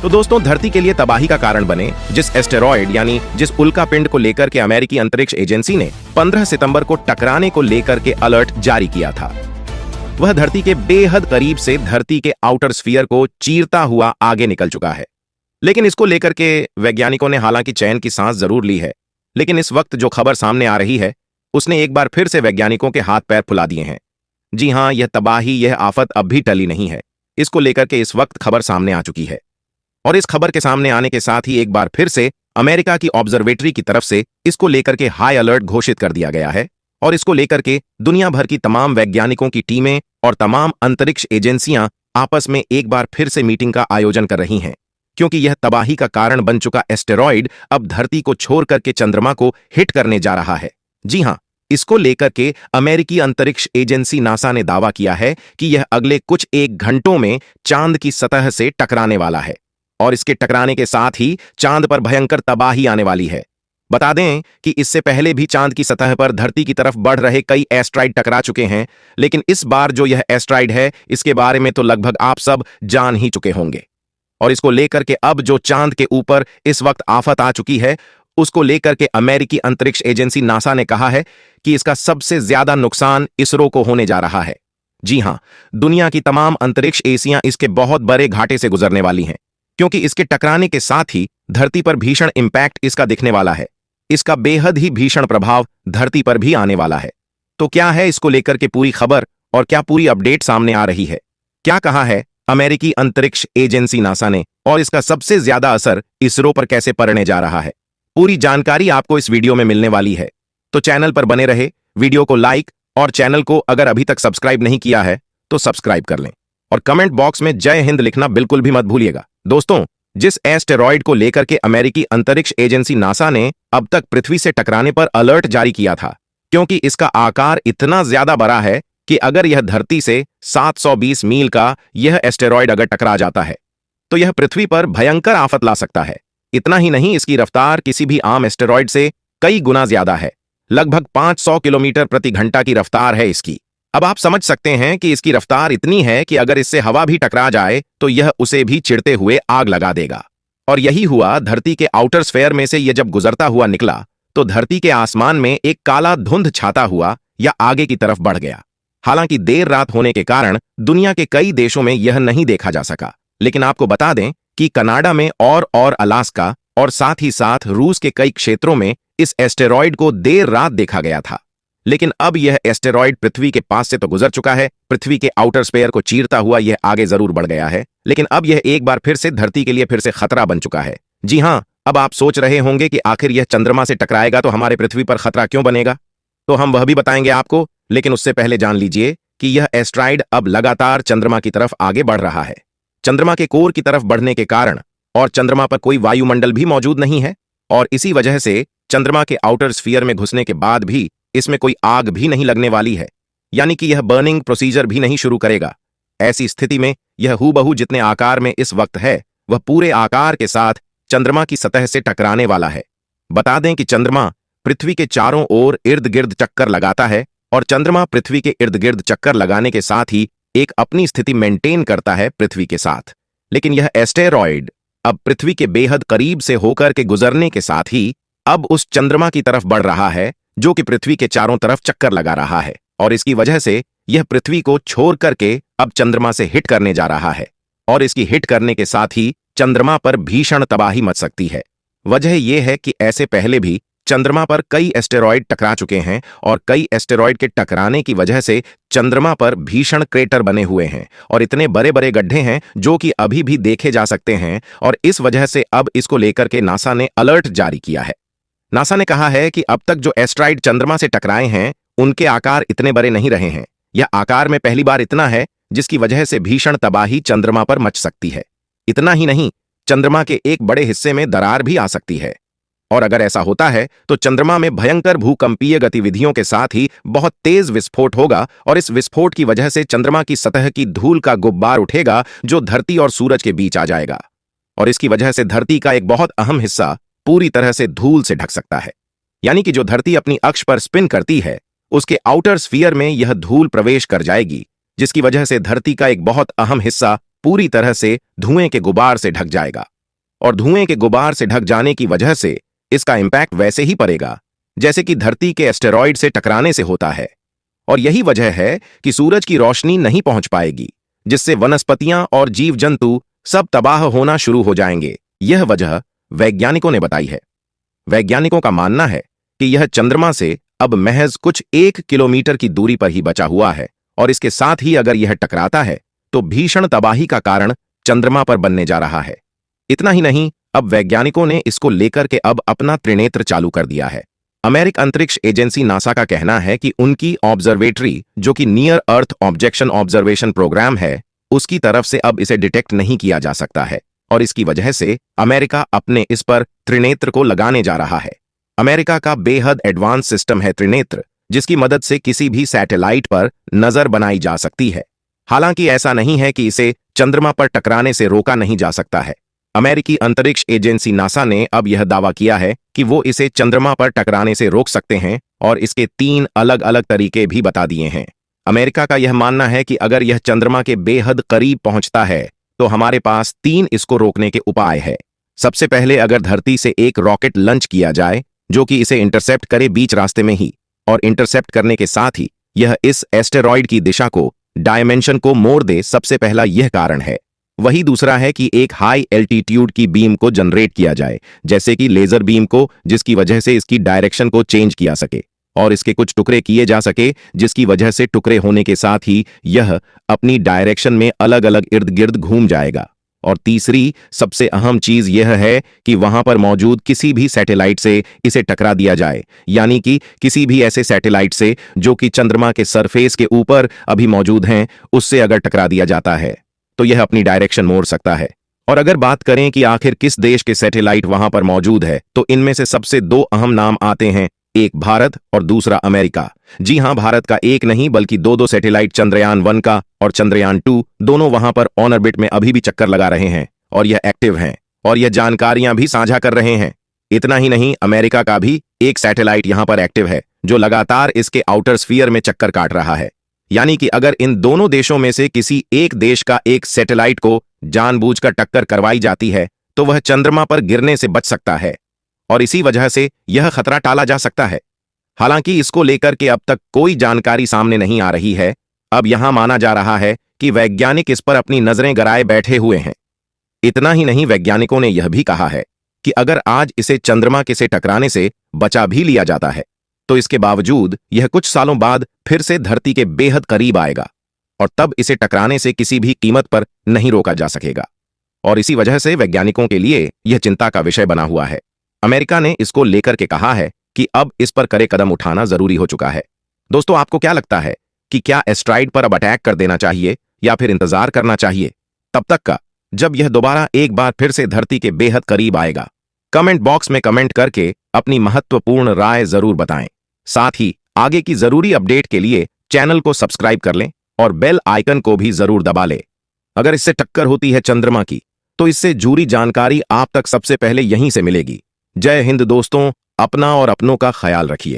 तो दोस्तों, धरती के लिए तबाही का कारण बने जिस एस्टेरॉयड यानी जिस उल्का पिंड को लेकर के अमेरिकी अंतरिक्ष एजेंसी ने 15 सितंबर को टकराने को लेकर के अलर्ट जारी किया था, वह धरती के बेहद करीब से धरती के आउटर स्फीयर को चीरता हुआ आगे निकल चुका है। लेकिन इसको लेकर के वैज्ञानिकों ने हालांकि चैन की सांस जरूर ली है, लेकिन इस वक्त जो खबर सामने आ रही है उसने एक बार फिर से वैज्ञानिकों के हाथ पैर फुला दिए हैं। जी हां, यह तबाही, यह आफत अब भी टली नहीं है। इसको लेकर के इस वक्त खबर सामने आ चुकी है और इस खबर के सामने आने के साथ ही एक बार फिर से अमेरिका की ऑब्जर्वेटरी की तरफ से इसको लेकर के हाई अलर्ट घोषित कर दिया गया है और इसको लेकर के दुनिया भर की तमाम वैज्ञानिकों की टीमें और तमाम अंतरिक्ष एजेंसियां आपस में एक बार फिर से मीटिंग का आयोजन कर रही हैं, क्योंकि यह तबाही का कारण बन चुका एस्टेरॉयड अब धरती को छोड़ करके चंद्रमा को हिट करने जा रहा है। जी हां, इसको लेकर के अमेरिकी अंतरिक्ष एजेंसी नासा ने दावा किया है कि यह अगले कुछ एक घंटों में चांद की सतह से टकराने वाला है और इसके टकराने के साथ ही चांद पर भयंकर तबाही आने वाली है। बता दें कि इससे पहले भी चांद की सतह पर धरती की तरफ बढ़ रहे कई एस्ट्राइड टकरा चुके हैं, लेकिन इस बार जो यह एस्ट्राइड है इसके बारे में तो लगभग आप सब जान ही चुके होंगे। और इसको लेकर के अब जो चांद के ऊपर इस वक्त आफत आ चुकी है उसको लेकर के अमेरिकी अंतरिक्ष एजेंसी नासा ने कहा है कि इसका सबसे ज्यादा नुकसान इसरो को होने जा रहा है। जी हां, दुनिया की तमाम अंतरिक्ष एजेंसियां इसके बहुत बड़े घाटे से गुजरने वाली हैं, क्योंकि इसके टकराने के साथ ही धरती पर भीषण इंपैक्ट इसका दिखने वाला है। इसका बेहद ही भीषण प्रभाव धरती पर भी आने वाला है। तो क्या है इसको लेकर के पूरी खबर और क्या पूरी अपडेट सामने आ रही है, क्या कहा है अमेरिकी अंतरिक्ष एजेंसी नासा ने और इसका सबसे ज्यादा असर इसरो पर कैसे पड़ने जा रहा है, पूरी जानकारी आपको इस वीडियो में मिलने वाली है। तो चैनल पर बने रहे, वीडियो को लाइक और चैनल को अगर अभी तक सब्सक्राइब नहीं किया है तो सब्सक्राइब कर लें और कमेंट बॉक्स में जय हिंद लिखना बिल्कुल भी मत भूलिएगा। दोस्तों, जिस एस्टेरॉयड को लेकर के अमेरिकी अंतरिक्ष एजेंसी नासा ने अब तक पृथ्वी से टकराने पर अलर्ट जारी किया था, क्योंकि इसका आकार इतना ज्यादा बड़ा है कि अगर यह धरती से 720 मील का यह एस्टेरॉयड अगर टकरा जाता है तो यह पृथ्वी पर भयंकर आफत ला सकता है। इतना ही नहीं, इसकी रफ्तार किसी भी आम एस्टेरॉयड से कई गुना ज्यादा है। लगभग 500 किलोमीटर प्रति घंटा की रफ्तार है इसकी। अब आप समझ सकते हैं कि इसकी रफ्तार इतनी है कि अगर इससे हवा भी टकरा जाए तो यह उसे भी चिढ़ते हुए आग लगा देगा। और यही हुआ, धरती के आउटर स्फीयर में से यह जब गुजरता हुआ निकला तो धरती के आसमान में एक काला धुंध छाता हुआ या आगे की तरफ बढ़ गया। हालांकि देर रात होने के कारण दुनिया के कई देशों में यह नहीं देखा जा सका, लेकिन आपको बता दें कि कनाडा में और अलास्का और साथ ही साथ रूस के कई क्षेत्रों में इस एस्टेरॉयड को देर रात देखा गया था। लेकिन अब यह एस्टेरॉयड पृथ्वी के पास से तो गुजर चुका है, पृथ्वी के आउटर स्फीयर को चीरता हुआ यह आगे जरूर बढ़ गया है, लेकिन अब यह एक बार फिर से धरती के लिए फिर से खतरा बन चुका है। जी हां, अब आप सोच रहे होंगे कि आखिर यह चंद्रमा से टकराएगा तो हमारे पृथ्वी पर खतरा क्यों बनेगा, तो हम वह भी बताएंगे आपको, लेकिन उससे पहले जान लीजिए कि यह एस्ट्राइड अब लगातार चंद्रमा की तरफ आगे बढ़ रहा है। चंद्रमा के कोर की तरफ बढ़ने के कारण और चंद्रमा पर कोई वायुमंडल भी मौजूद नहीं है और इसी वजह से चंद्रमा के आउटर स्फीयर में घुसने के बाद भी इसमें कोई आग भी नहीं लगने वाली है, यानी कि यह बर्निंग प्रोसीजर भी नहीं शुरू करेगा। ऐसी स्थिति में यह हूबहू जितने आकार में इस वक्त है वह पूरे आकार के साथ चंद्रमा की सतह से टकराने वाला है। बता दें कि चंद्रमा पृथ्वी के चारों ओर इर्द गिर्द चक्कर लगाता है और चंद्रमा पृथ्वी के इर्द गिर्द चक्कर लगाने के साथ ही एक अपनी स्थिति मेंटेन करता है पृथ्वी के साथ। लेकिन यह एस्टेरॉयड अब पृथ्वी के बेहद करीब से होकर के गुजरने के साथ ही अब उस चंद्रमा की तरफ बढ़ रहा है जो कि पृथ्वी के चारों तरफ चक्कर लगा रहा है और इसकी वजह से यह पृथ्वी को छोड़ करके अब चंद्रमा से हिट करने जा रहा है और इसकी हिट करने के साथ ही चंद्रमा पर भीषण तबाही मच सकती है। वजह यह है कि ऐसे पहले भी चंद्रमा पर कई एस्टेरॉयड टकरा चुके हैं और कई एस्टेरॉयड के टकराने की वजह से चंद्रमा पर भीषण क्रेटर बने हुए हैं और इतने बड़े बड़े गड्ढे हैं जो कि अभी भी देखे जा सकते हैं और इस वजह से अब इसको लेकर के नासा ने अलर्ट जारी किया है। नासा ने कहा है कि अब तक जो एस्ट्राइड चंद्रमा से टकराए हैं उनके आकार इतने बड़े नहीं रहे हैं। यह आकार में पहली बार इतना है जिसकी वजह से भीषण तबाही चंद्रमा पर मच सकती है। इतना ही नहीं, चंद्रमा के एक बड़े हिस्से में दरार भी आ सकती है और अगर ऐसा होता है तो चंद्रमा में भयंकर भूकंपीय गतिविधियों के साथ ही बहुत तेज विस्फोट होगा और इस विस्फोट की वजह से चंद्रमा की सतह की धूल का गुब्बार उठेगा जो धरती और सूरज के बीच आ जाएगा और इसकी वजह से धरती का एक बहुत अहम हिस्सा पूरी तरह से धूल से ढक सकता है। यानी कि जो धरती अपनी अक्ष पर स्पिन करती है उसके आउटर स्फीयर में यह धूल प्रवेश कर जाएगी, जिसकी वजह से धरती का एक बहुत अहम हिस्सा पूरी तरह से धुएं के गुबार से ढक जाएगा और धुएं के गुबार से ढक जाने की वजह से इसका इम्पैक्ट वैसे ही पड़ेगा जैसे कि धरती के एस्टेरॉयड से टकराने से होता है। और यही वजह है कि सूरज की रोशनी नहीं पहुंच पाएगी, जिससे वनस्पतियां और जीव जंतु सब तबाह होना शुरू हो जाएंगे। यह वजह वैज्ञानिकों ने बताई है। वैज्ञानिकों का मानना है कि यह चंद्रमा से अब महज कुछ 1 किलोमीटर की दूरी पर ही बचा हुआ है और इसके साथ ही अगर यह टकराता है तो भीषण तबाही का कारण चंद्रमा पर बनने जा रहा है। इतना ही नहीं, अब वैज्ञानिकों ने इसको लेकर के अब अपना त्रिनेत्र चालू कर दिया है। अमेरिकी अंतरिक्ष एजेंसी नासा का कहना है कि उनकी ऑब्जर्वेटरी, जो कि near earth objection observation program है, उसकी तरफ से अब इसे डिटेक्ट नहीं किया जा सकता है और इसकी वजह से अमेरिका अपने इस पर त्रिनेत्र को लगाने जा रहा है। अमेरिका का बेहद एडवांस सिस्टम है त्रिनेत्र, जिसकी मदद से किसी भी सैटेलाइट पर नजर बनाई जा सकती है। हालांकि ऐसा नहीं है कि इसे चंद्रमा पर टकराने से रोका नहीं जा सकता है। अमेरिकी अंतरिक्ष एजेंसी नासा ने अब यह दावा किया है कि वो इसे चंद्रमा पर टकराने से रोक सकते हैं और इसके 3 अलग अलग तरीके भी बता दिए हैं। अमेरिका का यह मानना है कि अगर यह चंद्रमा के बेहद करीब पहुंचता है तो हमारे पास 3 इसको रोकने के उपाय है। सबसे पहले, अगर धरती से एक रॉकेट लॉन्च किया जाए जो कि इसे इंटरसेप्ट करे बीच रास्ते में ही, और इंटरसेप्ट करने के साथ ही यह इस एस्टेरॉयड की दिशा को, डायमेंशन को मोड़ दे। सबसे पहला यह कारण है। वही दूसरा है कि एक हाई एल्टीट्यूड की बीम को जनरेट किया जाए, जैसे कि लेजर बीम को, जिसकी वजह से इसकी डायरेक्शन को चेंज किया सके और इसके कुछ टुकड़े किए जा सके, जिसकी वजह से टुकड़े होने के साथ ही यह अपनी डायरेक्शन में अलग अलग इर्द गिर्द घूम जाएगा। और तीसरी सबसे अहम चीज यह है कि वहां पर मौजूद किसी भी सैटेलाइट से इसे टकरा दिया जाए, यानी कि किसी भी ऐसे सैटेलाइट से जो कि चंद्रमा के सरफेस के ऊपर अभी मौजूद हैं, उससे अगर टकरा दिया जाता है तो यह अपनी डायरेक्शन मोड़ सकता है। और अगर बात करें कि आखिर किस देश के सैटेलाइट वहां पर मौजूद है, तो इनमें से सबसे 2 अहम नाम आते हैं, एक भारत और दूसरा अमेरिका। जी हां, भारत का एक नहीं बल्कि 2 सैटेलाइट, चंद्रयान 1 का और चंद्रयान 2, दोनों वहां पर ऑन ऑर्बिट में अभी भी चक्कर लगा रहे हैं और यह एक्टिव हैं और यह जानकारियां भी साझा कर रहे हैं। इतना ही नहीं, अमेरिका का भी एक सैटेलाइट यहां पर एक्टिव है जो लगातार इसके आउटर स्फीयर में चक्कर काट रहा है। यानी कि अगर इन दोनों देशों में से किसी एक देश का एक सैटेलाइट को जानबूझकर टक्कर करवाई जाती है तो वह चंद्रमा पर गिरने से बच सकता है और इसी वजह से यह खतरा टाला जा सकता है। हालांकि इसको लेकर के अब तक कोई जानकारी सामने नहीं आ रही है। अब यहां माना जा रहा है कि वैज्ञानिक इस पर अपनी नजरें गड़ाए बैठे हुए हैं। इतना ही नहीं, वैज्ञानिकों ने यह भी कहा है कि अगर आज इसे चंद्रमा के से टकराने से बचा भी लिया जाता है तो इसके बावजूद यह कुछ सालों बाद फिर से धरती के बेहद करीब आएगा और तब इसे टकराने से किसी भी कीमत पर नहीं रोका जा सकेगा। और इसी वजह से वैज्ञानिकों के लिए यह चिंता का विषय बना हुआ है। अमेरिका ने इसको लेकर के कहा है कि अब इस पर कड़े कदम उठाना जरूरी हो चुका है। दोस्तों, आपको क्या लगता है कि क्या एस्टेरॉयड पर अब अटैक कर देना चाहिए या फिर इंतजार करना चाहिए तब तक का, जब यह दोबारा एक बार फिर से धरती के बेहद करीब आएगा? कमेंट बॉक्स में कमेंट करके अपनी महत्वपूर्ण राय जरूर बताएं। साथ ही आगे की जरूरी अपडेट के लिए चैनल को सब्सक्राइब कर लें और बेल आइकन को भी जरूर दबा लें। अगर इससे टक्कर होती है चंद्रमा की तो इससे जुड़ी जानकारी आप तक सबसे पहले यहीं से मिलेगी। जय हिंद दोस्तों, अपना और अपनों का ख्याल रखिए।